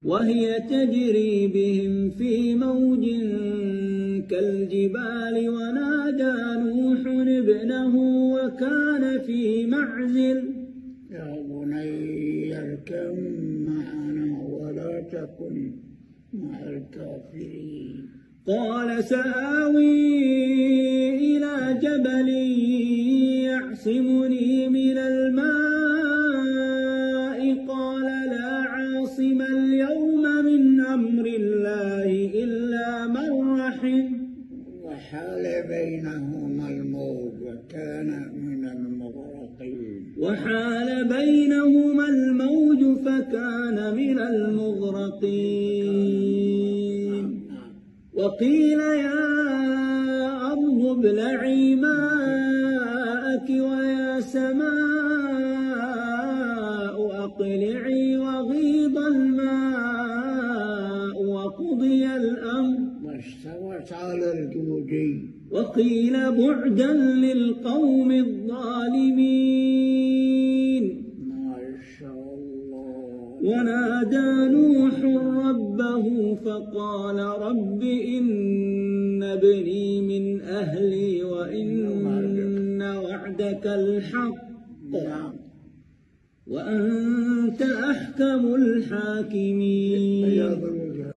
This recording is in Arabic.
وهي تجري بهم في موج كالجبال ونادى نوح ابنه وكان في معزل يا بني اركب معنا ولا تكن مع الكافرين قال سآوي إلى جبل يعصمني من الماء قال لا عاصم اليوم من أمر الله إلا من رحم وحال بينهما الموج وكان من المغرقين فكان من المغرقين وقيل يا أرض ابلعي ماءك ويا سماء أقلعي وغيض الماء وقضي الأمر واستوت على الجودي وقيل بعدا للقوم الظالمين. ما شاء الله. ونادى نوح ربه فقال رب إن ابني من أهلي وإن وعدك الحق وأنت أحكم الحاكمين.